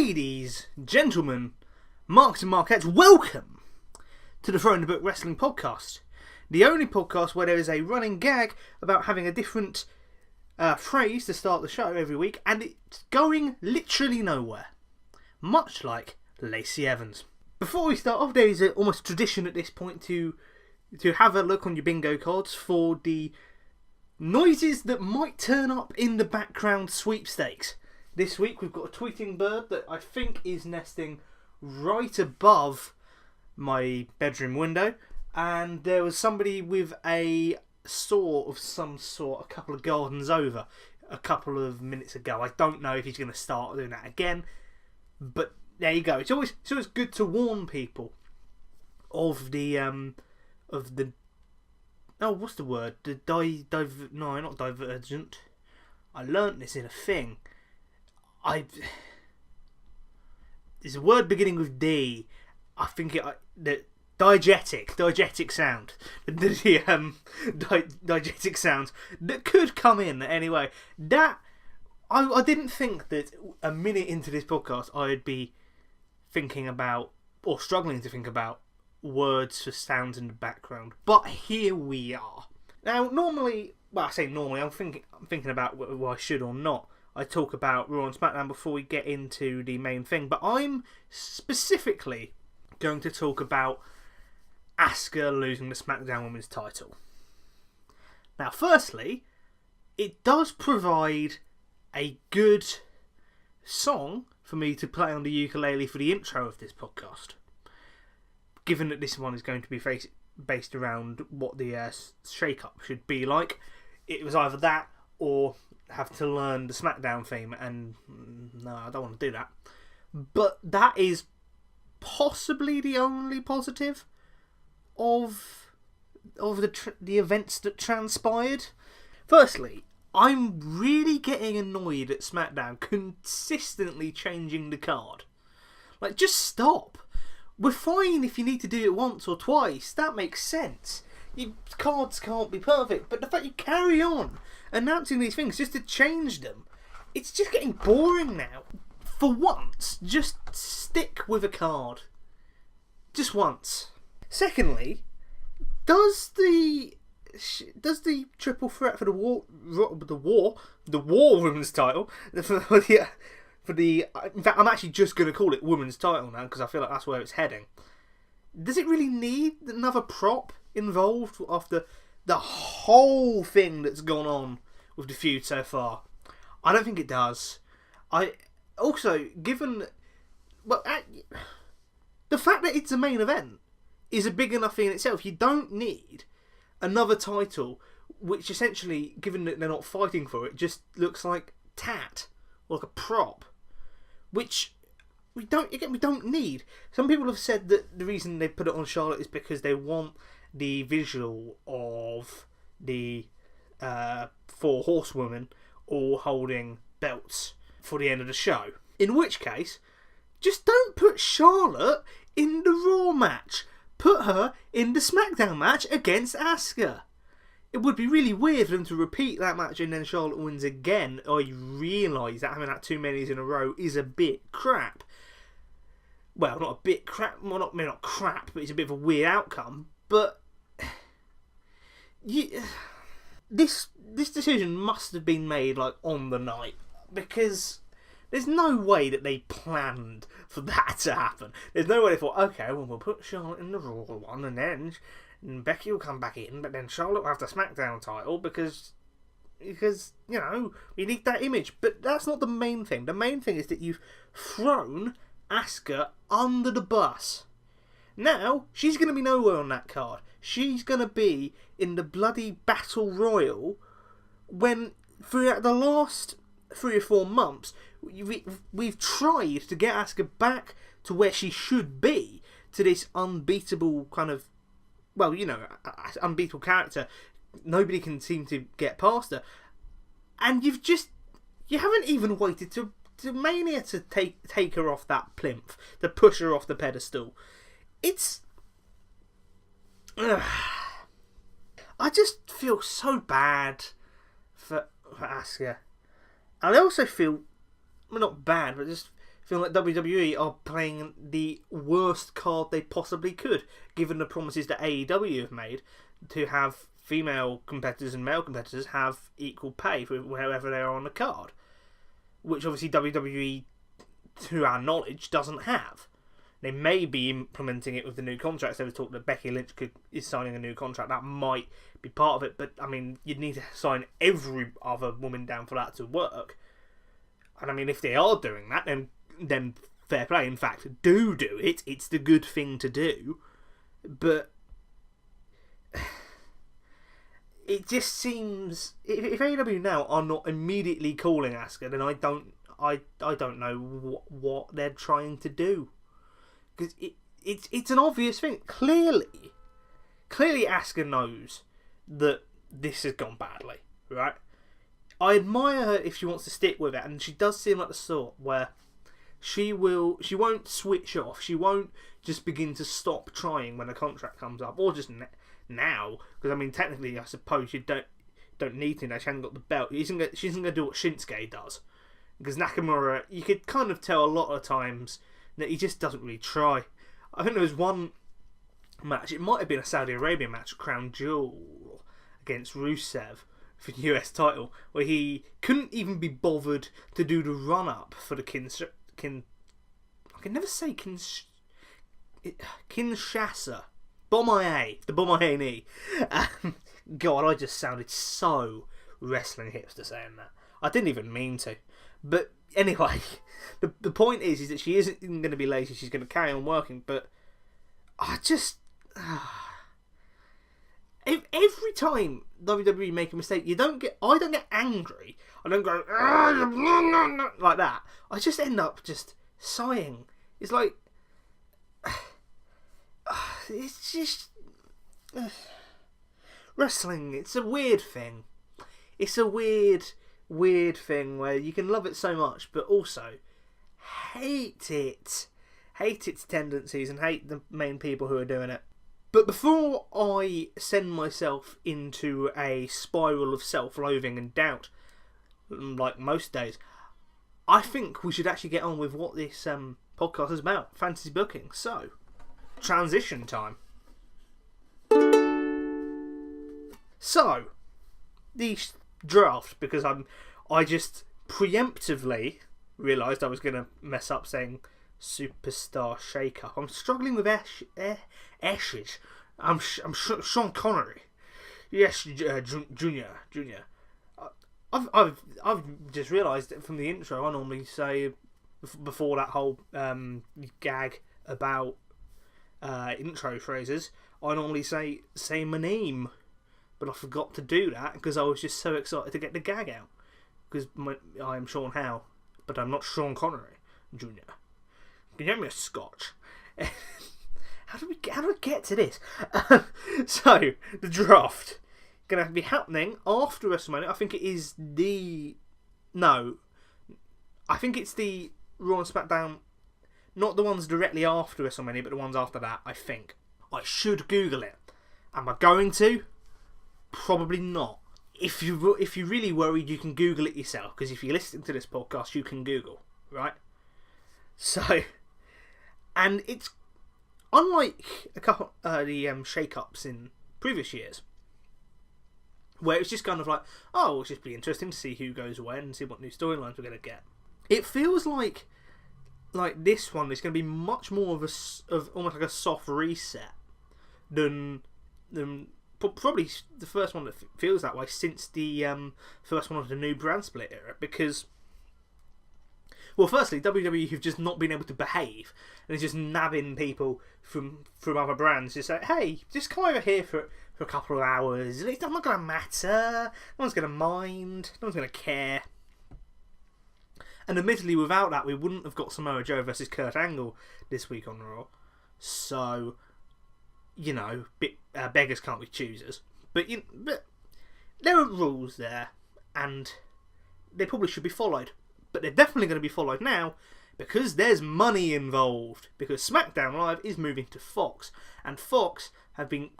Ladies, gentlemen, marks and markettes, welcome to the Throw in the Book Wrestling Podcast. The only podcast where there is a running gag about having a different phrase to start the show every week, and it's going literally nowhere. Much like Lacey Evans. Before we start off, there is almost tradition at this point to have a look on your bingo cards for the noises that might turn up in the background sweepstakes. This week we've got a tweeting bird that I think is nesting right above my bedroom window, and there was somebody with a saw of some sort a couple of gardens over a couple of minutes ago. I don't know if he's going to start doing that again, but there you go. It's always good to warn people of the what's the word? No, not divergent. I learnt this in a thing. There's a word beginning with D. I think the diegetic sound. The diegetic sounds that could come in anyway. That I didn't think that a minute into this podcast I'd be thinking about or struggling to think about words for sounds in the background, but here we are. Now, normally, well, I say normally, I'm thinking about whether I should or not. I talk about Raw and SmackDown before we get into the main thing, but I'm specifically going to talk about Asuka losing the SmackDown Women's title. Now, firstly, it does provide a good song for me to play on the ukulele for the intro of this podcast, given that this one is going to be based around what the shake-up should be like. It was either that or have to learn the SmackDown theme, and no, I don't want to do that. But that is possibly the only positive of the events that transpired. Firstly, I'm really getting annoyed at SmackDown consistently changing the card. Like, just stop. We're fine if you need to do it once or twice. That makes sense. Your cards can't be perfect, but the fact you carry on announcing these things just to change them, it's just getting boring now. For once, just stick with a card. Just once. Secondly, does the triple threat for the war women's title in fact, I'm actually just going to call it women's title now because I feel like that's where it's heading. Does it really need another prop involved after the whole thing that's gone on with the feud so far? I don't think it does. The fact that it's a main event is a big enough thing in itself. You don't need another title, which essentially, given that they're not fighting for it, just looks like tat or like a prop, which we don't need. Some people have said that the reason they put it on Charlotte is because they want the visual of the 4 horsewomen all holding belts for the end of the show. In which case, just don't put Charlotte in the Raw match. Put her in the SmackDown match against Asuka. It would be really weird for them to repeat that match and then Charlotte wins again. I realise that having that too many in a row is a bit crap. Well, not a bit crap. Well, not crap, but it's a bit of a weird outcome. But this decision must have been made like on the night, because there's no way that they planned for that to happen. There's no way they thought, okay, well, we'll put Charlotte in the Raw one, and then Becky will come back in, but then Charlotte will have the SmackDown title because you know, we need that image. But that's not the main thing. The main thing is that you've thrown Asuka under the bus. Now, she's going to be nowhere on that card. She's going to be in the bloody Battle Royal when, throughout the last 3 or 4 months, we've tried to get Asuka back to where she should be, to this unbeatable kind of, well, you know, unbeatable character. Nobody can seem to get past her. And you haven't even waited to Mania to take her off that plinth, to push her off the pedestal. It's... I just feel so bad for Asuka. And I also feel, well, not bad, but just feel like WWE are playing the worst card they possibly could, given the promises that AEW have made to have female competitors and male competitors have equal pay for wherever they are on the card, which obviously WWE, to our knowledge, doesn't have. They may be implementing it with the new contracts. There was talk that Becky Lynch is signing a new contract. That might be part of it, but I mean, you'd need to sign every other woman down for that to work. And I mean, if they are doing that, then fair play. In fact, do it. It's the good thing to do. But it just seems, if AEW now are not immediately calling Asuka, then I don't know what they're trying to do, because it's an obvious thing. Clearly Asuka knows that this has gone badly, right? I admire her if she wants to stick with it, and she does seem like the sort where she won't switch off. She won't just begin to stop trying when a contract comes up, or just now, because I mean, technically, I suppose you don't need to. Now she hasn't got the belt. She isn't going to do what Shinsuke does, because Nakamura, you could kind of tell a lot of times that he just doesn't really try. I think there was one match. It might have been a Saudi Arabian match, Crown Jewel against Rusev for the US title, where he couldn't even be bothered to do the run up for the I can never say Kinshasa. The Bomaye knee. God, I just sounded so wrestling hipster saying that. I didn't even mean to. But anyway, the point is that she isn't even going to be lazy. She's going to carry on working. But I just... every time WWE make a mistake, I don't get angry. I don't go like that. I just end up just sighing. It's like... It's just... wrestling, it's a weird thing. It's a weird thing where you can love it so much, but also hate it. Hate its tendencies and hate the main people who are doing it. But before I send myself into a spiral of self-loathing and doubt, like most days, I think we should actually get on with what this podcast is about. Fantasy booking. So, transition time. So, the draft, because I just preemptively realised I was going to mess up saying superstar shake-up. I'm struggling with Ashes. I'm Sean Connery. Yes, Junior. I've just realised that from the intro, I normally say, before that whole gag about intro phrases, I normally say my name. But I forgot to do that because I was just so excited to get the gag out. Because I am Sean Howe, but I'm not Sean Connery Jr. Can you get me a scotch? How do we get to this? So, the draft going to be happening after WrestleMania. I think it is I think it's the Raw and SmackDown, not the ones directly after WrestleMania, but the ones after that, I think. I should Google it. Am I going to? Probably not. If you're really worried, you can Google it yourself, because if you're listening to this podcast, you can Google, right? So, and it's unlike a couple the shake-ups in previous years, where it's just kind of like, oh, it'll just be interesting to see who goes when and see what new storylines we're going to get. It feels like this one is going to be much more of almost like a soft reset than probably the first one that feels that way since the first one of the new brand split era, because, well, firstly, WWE have just not been able to behave, and they're just nabbing people from other brands, just like, hey, just come over here for a couple of hours, it's not going to matter, no one's going to mind, no one's going to care. And admittedly, without that, we wouldn't have got Samoa Joe versus Kurt Angle this week on Raw, so... you know, beggars can't be choosers. But there are rules there, and they probably should be followed. But they're definitely going to be followed now, because there's money involved. Because SmackDown Live is moving to Fox, and Fox have been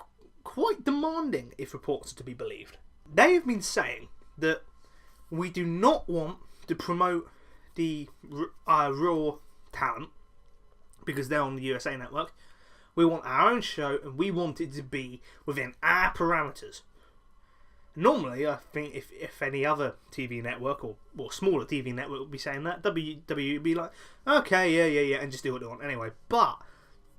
quite demanding, if reports are to be believed. They have been saying that we do not want to promote the Raw talent, because they're on the USA Network. We want our own show, and we want it to be within our parameters. Normally, I think if any other TV network or smaller TV network would be saying that, WWE would be like, okay, yeah, and just do what they want anyway. But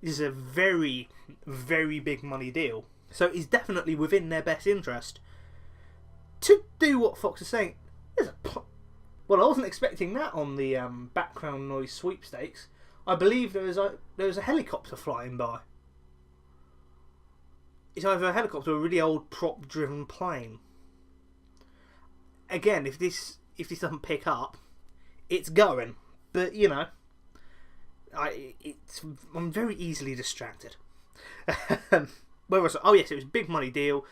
this is a very, very big money deal, so it's definitely within their best interest to do what Fox is saying. Well, I wasn't expecting that on the background noise sweepstakes. I believe there was a helicopter flying by. It's either a helicopter or a really old prop-driven plane. Again, if this doesn't pick up, it's going. But you know, I'm very easily distracted. Where was it? Oh yes, it was a big money deal.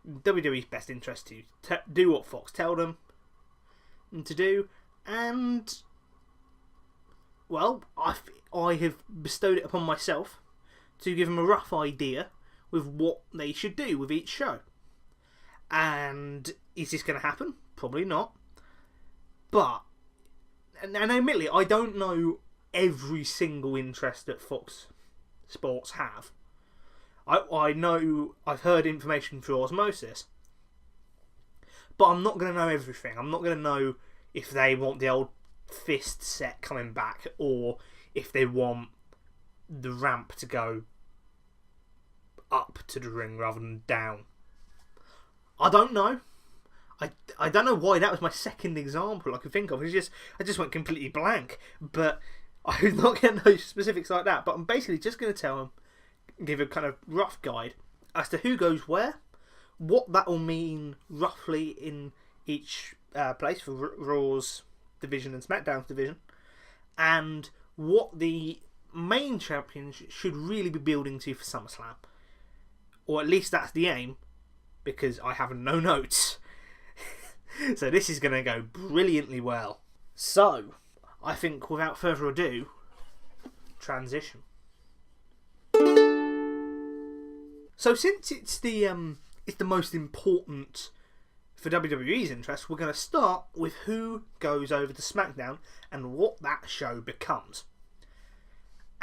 WWE's best interest to do what Fox tell them to do, and well, I have bestowed it upon myself to give them a rough idea with what they should do with each show. And is this going to happen? Probably not. But, and admittedly, I don't know every single interest that Fox Sports have. I know I've heard information through osmosis, but I'm not going to know everything. I'm not going to know if they want the old fist set coming back, or if they want the ramp to go up to the ring rather than down. I don't know. I don't know why that was my second example I could think of. I just went completely blank. But I'm not getting no specifics like that. But I'm basically just going to tell them, give a kind of rough guide as to who goes where, what that will mean roughly in each place for Raw's division and SmackDown's division, and what the main champions should really be building to for SummerSlam. Or at least that's the aim, because I have no notes. So this is going to go brilliantly well. So, I think without further ado, transition. So since it's the most important for WWE's interest, we're going to start with who goes over to SmackDown and what that show becomes.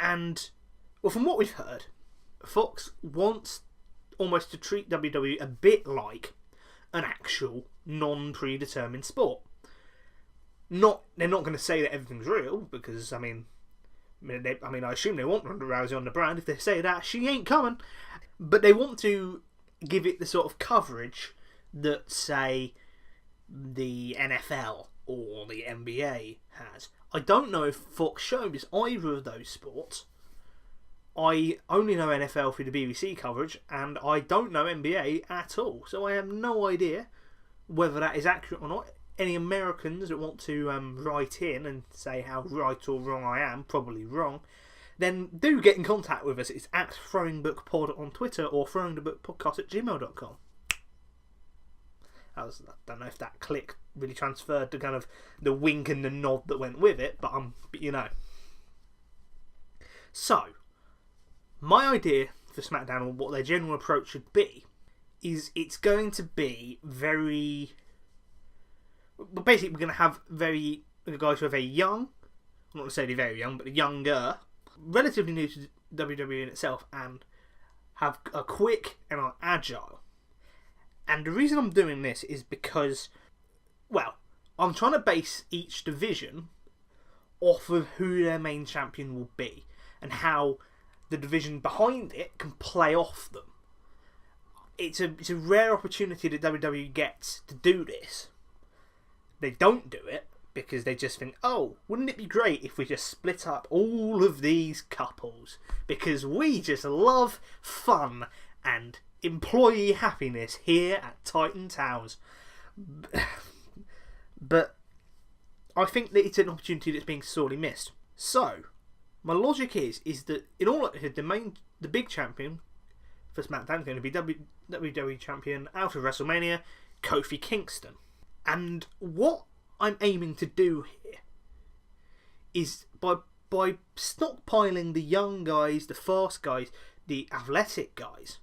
And, well, from what we've heard, Fox wants almost to treat WWE a bit like an actual non-predetermined sport. They're not going to say that everything's real, because I assume they want Ronda Rousey on the brand. If they say that, she ain't coming. But they want to give it the sort of coverage that, say, the NFL or the NBA has. I don't know if Fox shows either of those sports. I only know NFL through the BBC coverage, and I don't know NBA at all. So I have no idea whether that is accurate or not. Any Americans that want to write in and say how right or wrong I am, probably wrong, then do get in contact with us. It's at ThrowingBookPod on Twitter or ThrowingTheBookPodcast@gmail.com. I don't know if that click really transferred to kind of the wink and the nod that went with it, but you know. So, my idea for SmackDown, or what their general approach should be, is it's going to be very... But basically, we're going to have guys who are very young, not necessarily very young, but younger, relatively new to WWE in itself, and are quick and are agile. And the reason I'm doing this is because, well, I'm trying to base each division off of who their main champion will be, and how the division behind it can play off them. It's a rare opportunity that WWE gets to do this. They don't do it because they just think, oh, wouldn't it be great if we just split up all of these couples? Because we just love fun and employee happiness here at Titan Towers. But I think that it's an opportunity that's being sorely missed. So, my logic is that in all likelihood, the big champion for SmackDown is going to be WWE champion out of WrestleMania, Kofi Kingston. And what I'm aiming to do here is by stockpiling the young guys, the fast guys, the athletic guys,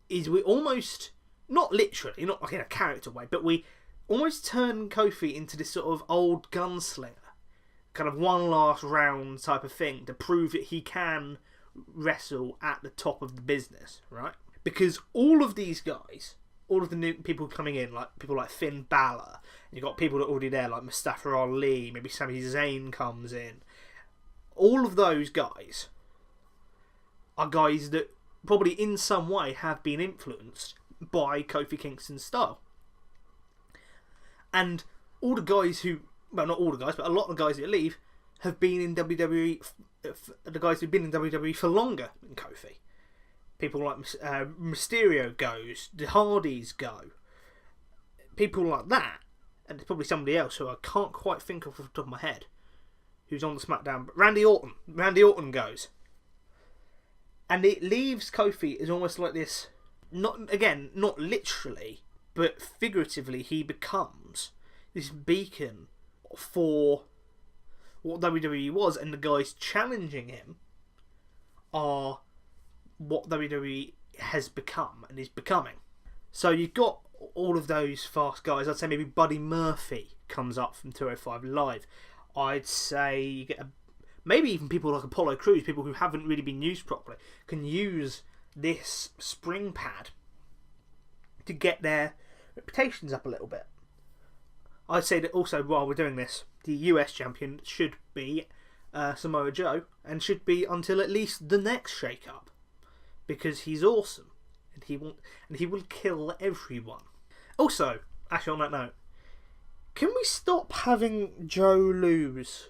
is we almost, not literally, not like in a character way, but we almost turn Kofi into this sort of old gunslinger. kind of one last round type of thing to prove that he can wrestle at the top of the business, right? Because all of these guys, all of the new people coming in, like people like Finn Balor, and you've got people that are already there, like Mustafa Ali, maybe Sami Zayn comes in. All of those guys are guys that probably in some way have been influenced by Kofi Kingston's style. And all the guys who, well, not all the guys, but a lot of the guys that leave have been in WWE, the guys who've been in WWE for longer than Kofi. People like Mysterio goes, the Hardys go. People like that, and there's probably somebody else who I can't quite think of off the top of my head, who's on the SmackDown. But Randy Orton. Randy Orton goes. And it leaves Kofi as almost like this, not literally, but figuratively, he becomes this beacon for what WWE was, and the guys challenging him are what WWE has become and is becoming. So you've got all of those fast guys. I'd say maybe Buddy Murphy comes up from 205 Live. I'd say you get maybe even people like Apollo Crews, people who haven't really been used properly, can use this spring pad to get their reputations up a little bit. I'd say that also, while we're doing this, the US champion should be Samoa Joe, and should be until at least the next shake-up, because he's awesome and he will kill everyone. Also, actually on that note, can we stop having Joe lose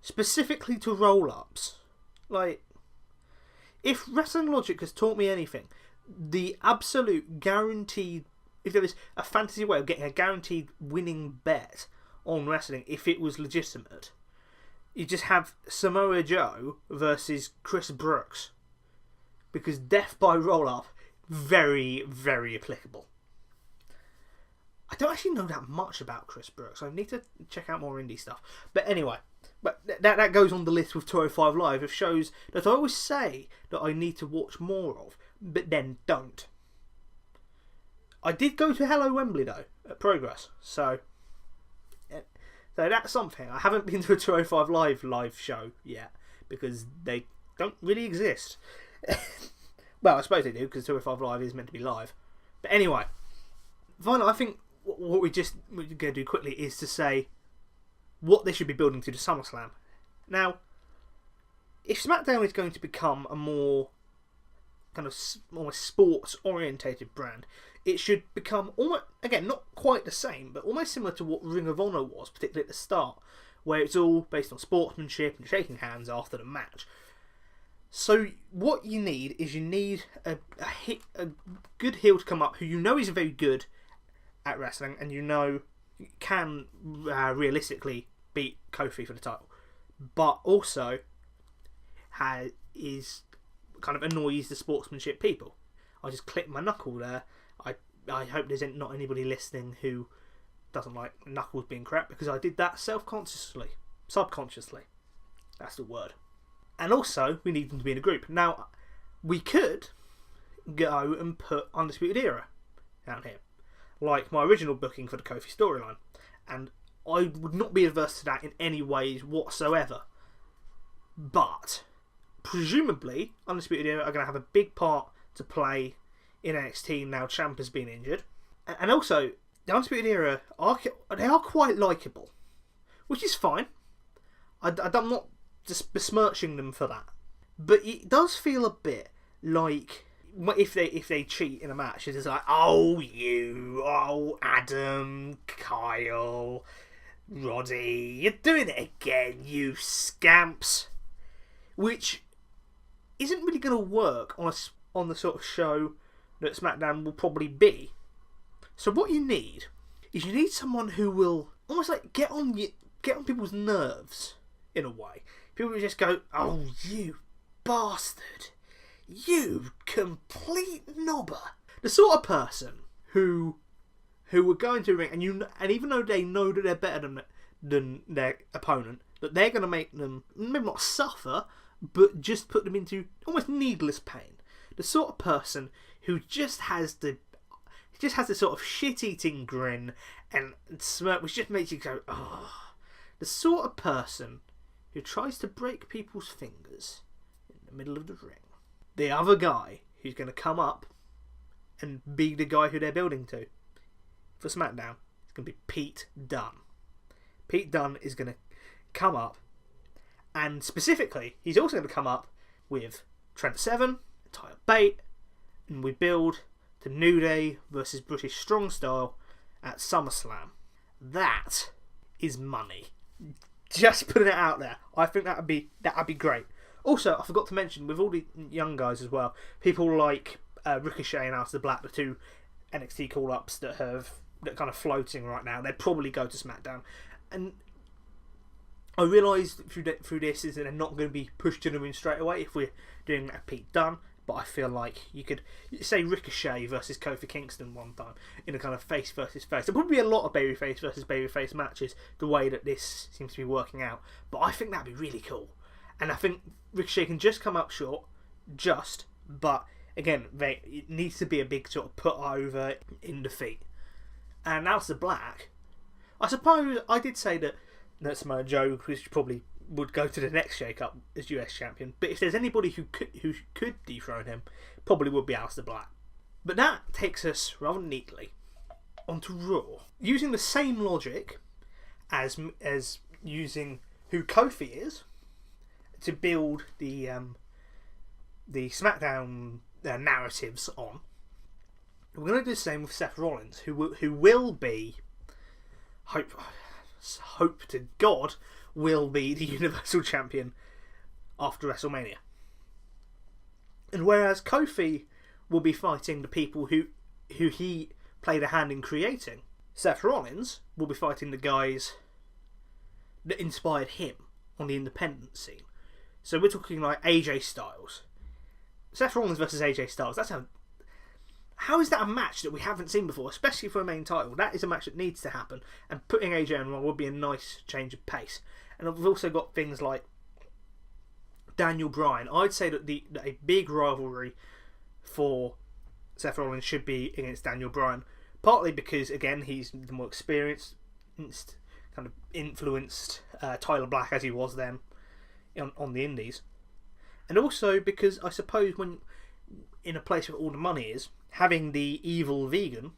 specifically to roll-ups? Like, if Wrestling Logic has taught me anything, the absolute guaranteed, if there was a fantasy way of getting a guaranteed winning bet on wrestling, if it was legitimate, you just have Samoa Joe versus Chris Brooks, because death by roll-up, very, very applicable. I don't actually know that much about Chris Brooks. I need to check out more indie stuff. But anyway, but that goes on the list with 205 Live of shows that I always say that I need to watch more of, but then don't. I did go to Hello Wembley though at Progress, so that's something. I haven't been to a 205 live show yet because they don't really exist. Well, I suppose they do, because 205 Live is meant to be live. But anyway, finally, I think what we're going to do quickly is to say what they should be building to the SummerSlam. Now, if SmackDown is going to become a more kind of almost sports-orientated brand, it should become, almost, again, not quite the same, but almost similar to what Ring of Honor was, particularly at the start, where it's all based on sportsmanship and shaking hands after the match. So what you need is a good heel to come up who you know is very good at wrestling, and you know can realistically beat Kofi for the title, but also is kind of annoys the sportsmanship people. I just clicked my knuckle there. I hope there's not anybody listening who doesn't like knuckles being crap, because I did that subconsciously. That's the word. And also, we need them to be in a group. Now, we could go and put Undisputed Era down here, like my original booking for the Kofi storyline. And I would not be averse to that in any ways whatsoever. But, presumably, Undisputed Era are going to have a big part to play in NXT now Ciampa has been injured. And also, the Undisputed Era, they are quite likeable, which is fine. I'm not just besmirching them for that, but it does feel a bit like if they cheat in a match, it's like, oh Adam, Kyle, Roddy, you're doing it again, you scamps, which isn't really going to work on the sort of show that SmackDown will probably be. So what you need is someone who will almost like get on people's nerves in a way. People who just go, oh, you bastard. You complete knobber. The sort of person who would go into a ring and even though they know that they're better than their opponent, that they're going to make them maybe not suffer, but just put them into almost needless pain. The sort of person who just has this sort of shit-eating grin and smirk, which just makes you go, oh. the sort of person who tries to break people's fingers in the middle of the ring. The other guy who's going to come up and be the guy who they're building to for SmackDown is going to be Pete Dunne. Pete Dunne is going to come up, and specifically, he's also going to come up with Trent Seven, Tyler Bate, and we build to New Day versus British Strong Style at SummerSlam. That is money. Just putting it out there. I think that'd be great. Also, I forgot to mention, with all the young guys as well, people like Ricochet and Aleister Black, the two NXT call-ups that are kind of floating right now, they'd probably go to SmackDown. And I realised through this is that they're not going to be pushed to the moon straight away if we're doing that Pete Dunne. But I feel like you could say Ricochet versus Kofi Kingston one time in a kind of face versus face. There'll probably be a lot of babyface versus babyface matches the way that this seems to be working out. But I think that'd be really cool. And I think Ricochet can just come up short, but again, it needs to be a big sort of put over in defeat. And Aleister Black, I suppose I did say that Samoa Joe, which probably would go to the next shake-up as US champion, but if there's anybody who could dethrone him, probably would be Aleister Black. But that takes us rather neatly onto Raw, using the same logic as using who Kofi is to build the SmackDown narratives on. We're going to do the same with Seth Rollins, who will be, hope to God, will be the Universal Champion after WrestleMania. And whereas Kofi will be fighting the people who he played a hand in creating, Seth Rollins will be fighting the guys that inspired him on the independent scene. So we're talking like AJ Styles. Seth Rollins versus AJ Styles. How is that a match that we haven't seen before, especially for a main title? That is a match that needs to happen, and putting AJ on Raw would be a nice change of pace. And we've also got things like Daniel Bryan. I'd say that a big rivalry for Seth Rollins should be against Daniel Bryan, partly because, again, he's the more experienced, kind of influenced Tyler Black as he was then on the Indies. And also because I suppose when in a place where all the money is, having the evil vegan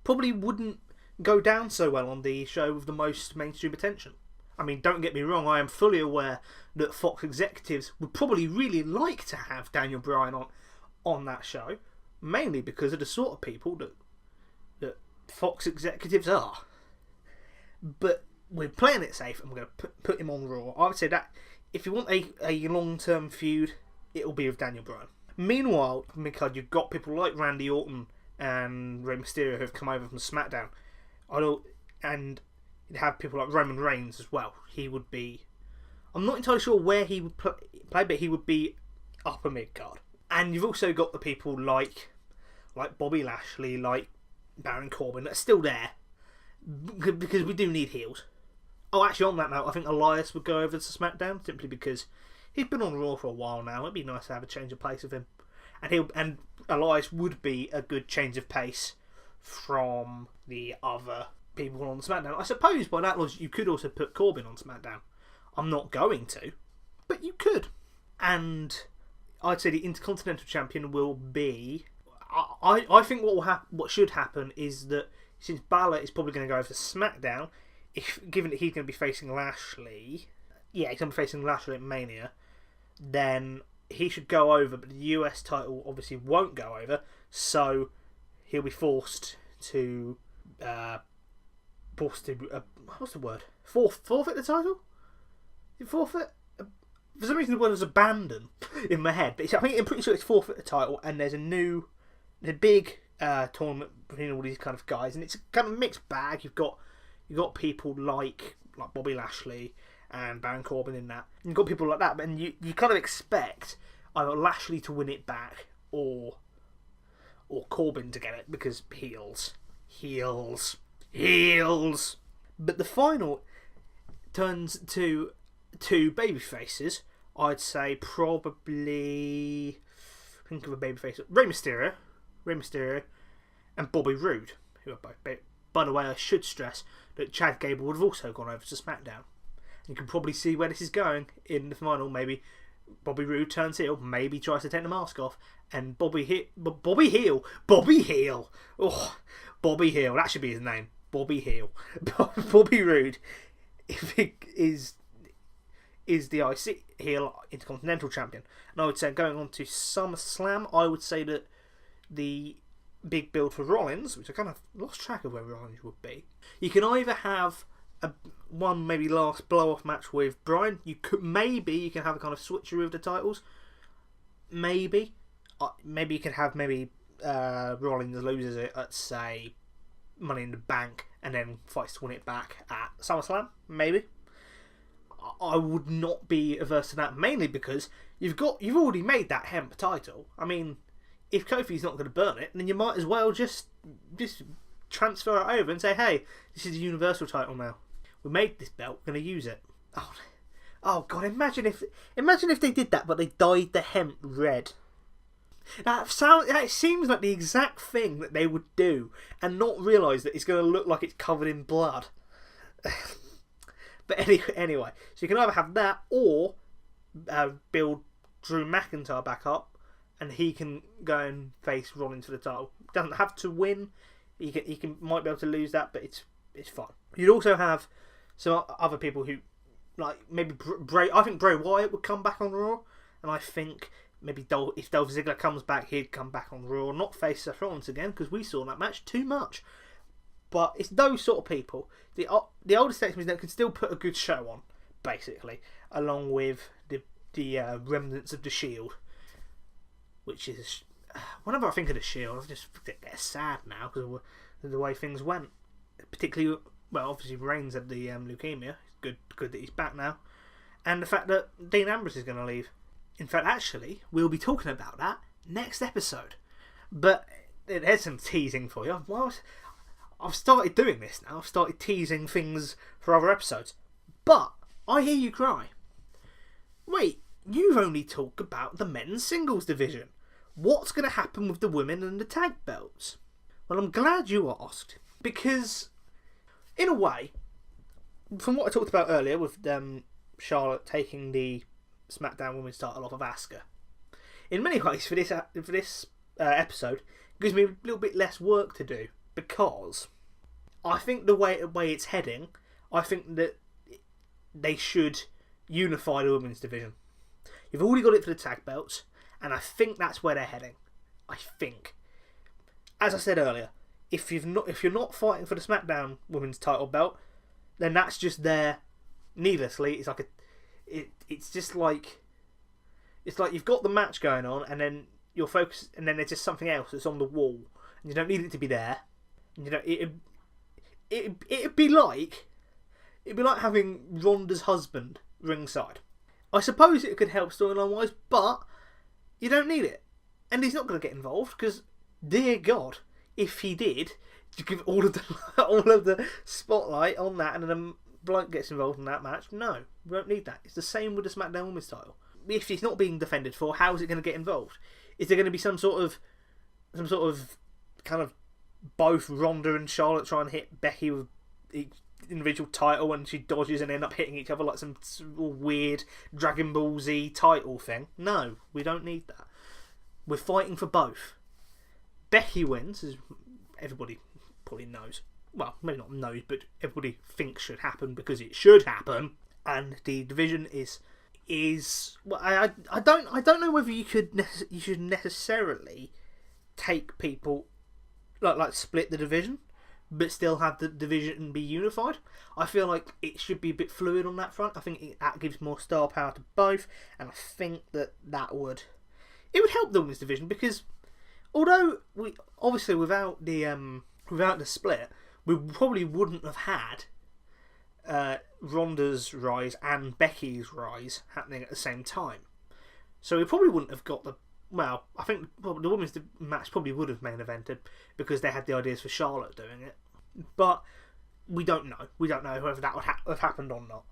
probably wouldn't go down so well on the show with the most mainstream attention. I mean, don't get me wrong, I am fully aware that Fox executives would probably really like to have Daniel Bryan on that show, mainly because of the sort of people that Fox executives are. But we're playing it safe, and we're going to put him on Raw. I would say that if you want a long-term feud, it'll be with Daniel Bryan. Meanwhile, because you've got people like Randy Orton and Rey Mysterio who have come over from SmackDown, and you'd have people like Roman Reigns as well. He would be... I'm not entirely sure where he would play, but he would be upper mid-card. And you've also got the people like Bobby Lashley, like Baron Corbin, that are still there, because we do need heels. Oh, actually, on that note, I think Elias would go over to SmackDown, simply because he's been on Raw for a while now. It'd be nice to have a change of pace with him. And Elias would be a good change of pace from the other people on SmackDown. I suppose by that logic you could also put Corbin on SmackDown. I'm not going to, but you could. And I'd say the Intercontinental Champion will be... I think what should happen is that since Balor is probably going to go over to SmackDown, given that he's going to be facing Lashley... Yeah, he's going to be facing Lashley at Mania, then he should go over, but the US title obviously won't go over, so he'll be forced to what's the word? Forfeit the title? Forfeit? For some reason the word is abandon in my head, but I'm pretty sure it's forfeit the title, and there's a big tournament between all these kind of guys, and it's a kind of mixed bag. You've got people like Bobby Lashley and Baron Corbin in that. You've got people like that, and you kind of expect either Lashley to win it back or Corbin to get it, because heels. But the final turns to two babyfaces. I'd say probably... Think of a babyface. Rey Mysterio and Bobby Roode, who are both... By the way, I should stress that Chad Gable would have also gone over to SmackDown. You can probably see where this is going in the final. Maybe Bobby Roode turns heel, maybe tries to take the mask off, and Bobby Heel, oh, Bobby Heel, that should be his name, Bobby Heel. Bobby Roode is the IC heel Intercontinental Champion. And I would say going on to SummerSlam, I would say that the big build for Rollins, which I kind of lost track of where Rollins would be, you can either have one maybe last blow-off match with Bryan. You can have a kind of switcheroo of the titles. Maybe you can have Rollins loses it at, say, Money in the Bank and then fights to win it back at SummerSlam. Maybe. I would not be averse to that, mainly because you've already made that hemp title. I mean, if Kofi's not going to burn it, then you might as well just transfer it over and say, hey, this is the Universal title now. We made this belt, we're going to use it. Oh God! Imagine if they did that, but they dyed the hemp red. That seems like the exact thing that they would do, and not realise that it's going to look like it's covered in blood. But anyway, so you can either have that or build Drew McIntyre back up, and he can go and face Rollins for the title. Doesn't have to win. He might be able to lose that, but it's fine. You'd also have some other people who, like, maybe Bray. I think Bray Wyatt would come back on Raw, and I think maybe if Dolph Ziggler comes back, he'd come back on Raw, not face Seth Rollins again, because we saw that match too much. But it's those sort of people, the older statesmen that can still put a good show on, basically, along with the remnants of the Shield, which is, whenever I think of the Shield, I just get sad now because of the way things went. Particularly, well, obviously Reigns had the leukemia. Good that he's back now, and the fact that Dean Ambrose is going to leave. In fact, actually, we'll be talking about that next episode. But there's some teasing for you. Well, I've started doing this now. I've started teasing things for other episodes. But I hear you cry. Wait, you've only talked about the men's singles division. What's going to happen with the women and the tag belts? Well, I'm glad you asked. Because, in a way, from what I talked about earlier with Charlotte taking the SmackDown Women's title off of Asuka, in many ways for this episode, it gives me a little bit less work to do, because I think the way it's heading, I think that they should unify the women's division. You've already got it for the tag belts, and I think that's where they're heading. I think, as I said earlier, if you're not fighting for the SmackDown Women's title belt, then that's just there needlessly. It's like it's like you've got the match going on, and then you're focused, and then there's just something else that's on the wall, and you don't need it to be there. You know, it'd be like having Ronda's husband ringside. I suppose it could help storyline wise, but you don't need it, and he's not going to get involved because, dear God, if he did, you give all of the spotlight on that, and then a bloke gets involved in that match. No, we don't need that. It's the same with the SmackDown Women's title. If it's not being defended for, how is it going to get involved? Is there going to be some sort of kind of both Ronda and Charlotte trying to hit Becky with each individual title, and she dodges and end up hitting each other like some weird Dragon Ball Z title thing? No, we don't need that. We're fighting for both. Becky wins, as everybody probably knows. Well, maybe not knows, but everybody thinks should happen because it should happen. And the division is well, I don't know whether you should necessarily take people like split the division, but still have the division be unified. I feel like it should be a bit fluid on that front. I think that gives more star power to both, and I think that would help the women's division, because although we obviously without the split, we probably wouldn't have had Ronda's rise and Becky's rise happening at the same time. So we probably wouldn't have got well, I think the women's match probably would have main evented because they had the ideas for Charlotte doing it. But we don't know. We don't know whether that would have happened or not.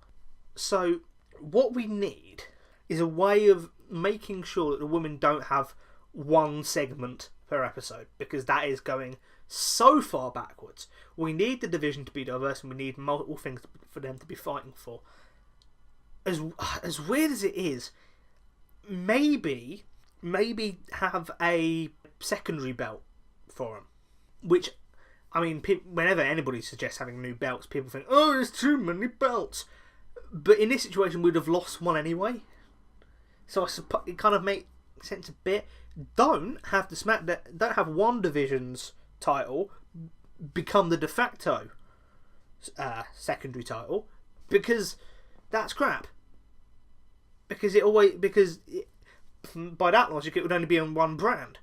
So what we need is a way of making sure that the women don't have one segment per episode, because that is going so far backwards. We need the division to be diverse, and we need multiple things for them to be fighting for. as weird as it is, maybe have a secondary belt for him. Which, I mean, whenever anybody suggests having new belts, people think, oh, there's too many belts. But in this situation, we'd have lost one anyway. So I suppose it kind of makes sense a bit. Don't have one division's title become the de facto secondary title, because that's crap. Because by that logic, it would only be on one brand.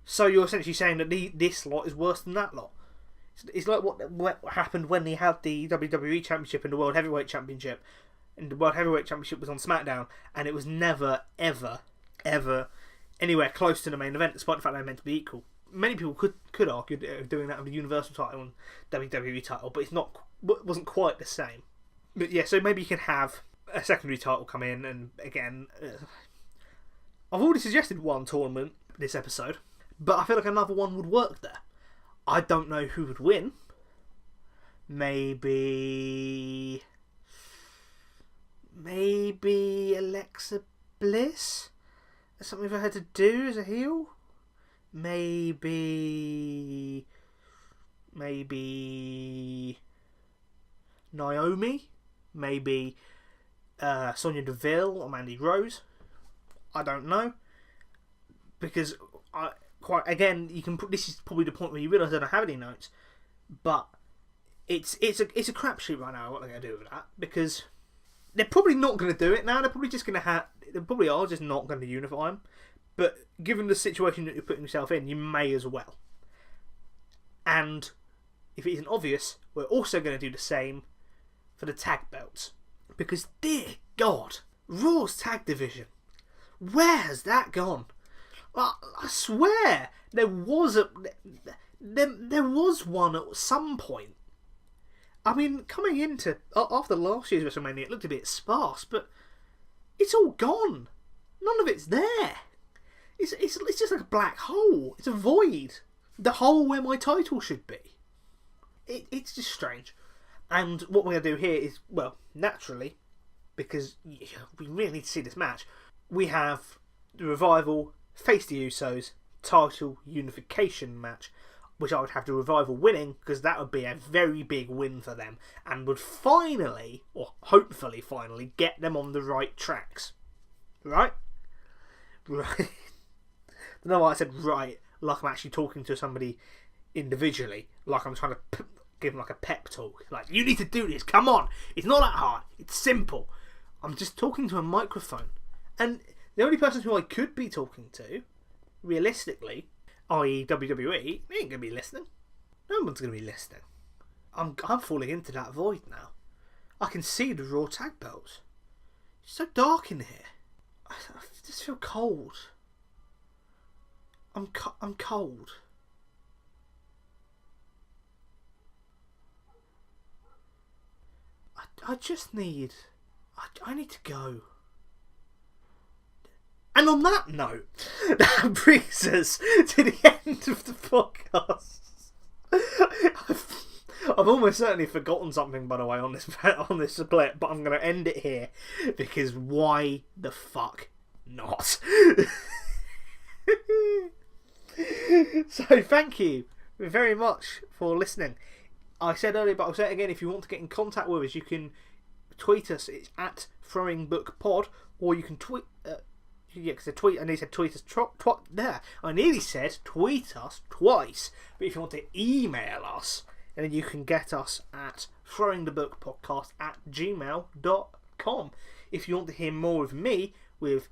So you're essentially saying that this lot is worse than that lot. It's like what happened when they had the WWE Championship and the World Heavyweight Championship, and the World Heavyweight Championship was on SmackDown, and it was never, ever, ever anywhere close to the main event, despite the fact they were meant to be equal. Many people could argue doing that with the Universal title and WWE title, but it wasn't quite the same. But yeah, so maybe you can have a secondary title come in, and again, I've already suggested one tournament this episode, but I feel like another one would work there. I don't know who would win. Maybe Alexa Bliss? That's something for her to do as a heel? Maybe Naomi? Maybe Sonya Deville or Mandy Rose? I don't know. Because this is probably the point where you realise I don't have any notes, but it's a crapshoot right now what they're going to do with that, because they're probably not going to do it now. They probably are just not going to unify them. But given the situation that you're putting yourself in, you may as well. And if it isn't obvious, we're also going to do the same for the tag belts, because dear God, Raw's tag division, where has that gone? I swear there was one at some point. I mean, coming into after last year's WrestleMania, it looked a bit sparse, but it's all gone. None of it's there. It's just like a black hole. It's a void. The hole where my title should be. It's just strange. And what we're going to do here is, well, naturally, because we really need to see this match, we have the Revival face the Usos title unification match, which I would have the Revival winning, because that would be a very big win for them and would finally, or hopefully finally, get them on the right tracks. Right? Right. I don't know why I said right, like I'm actually talking to somebody individually, like I'm trying to give them like a pep talk. Like, you need to do this, come on! It's not that hard, it's simple. I'm just talking to a microphone. And the only person who I could be talking to, realistically, i.e. WWE, they ain't going to be listening. No one's going to be listening. I'm falling into that void now. I can see the Raw tag belts. It's so dark in here. I just feel cold. I'm cold. I just need... I need to go. And on that note, that brings us to the end of the podcast. I've almost certainly forgotten something, by the way, on this split, but I'm going to end it here, because why the fuck not? So thank you very much for listening. I said earlier, but I'll say it again, if you want to get in contact with us, you can tweet us. It's at ThrowingBookPod, or you can tweet... yeah, because I nearly said tweet us there. I nearly said tweet us twice. But if you want to email us, then you can get us at throwingthebookpodcast@gmail.com. If you want to hear more of me with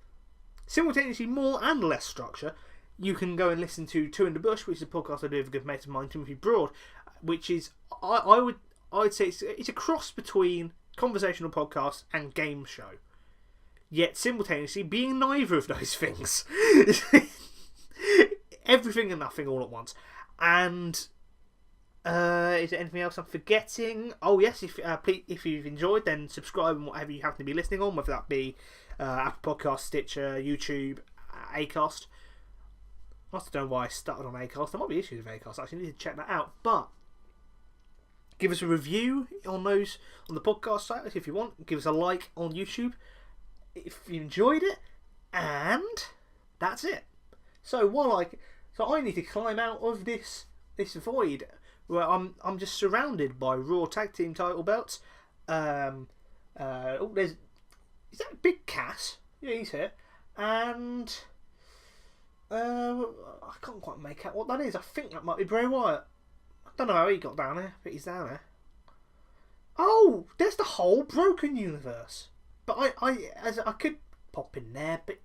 simultaneously more and less structure, you can go and listen to Two in the Bush, which is a podcast I do with a good mate of mine, Timothy Broad, which is I'd say it's a cross between conversational podcast and game show, yet simultaneously being neither of those things. Everything and nothing all at once. And is there anything else I'm forgetting? Oh yes, if you've enjoyed, then subscribe and whatever you happen to be listening on, whether that be Apple Podcast, Stitcher, YouTube, Acast. I don't know why I started on Acast. There might be issues with Acast. I actually need to check that out. But Give us a review on the podcast site if you want. Give us a like on YouTube if you enjoyed it, and that's it. So I need to climb out of this void where I'm just surrounded by Raw Tag Team title belts. Is that Big Cass? Yeah, he's here, and I can't quite make out what that is. I think that might be Bray Wyatt. I don't know how he got down there, but he's down there. Oh, there's the whole Broken Universe. But I could pop in there, but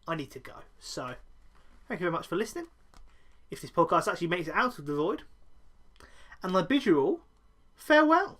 I need to go. So, thank you very much for listening. If this podcast actually makes it out of the void, and I bid you all farewell.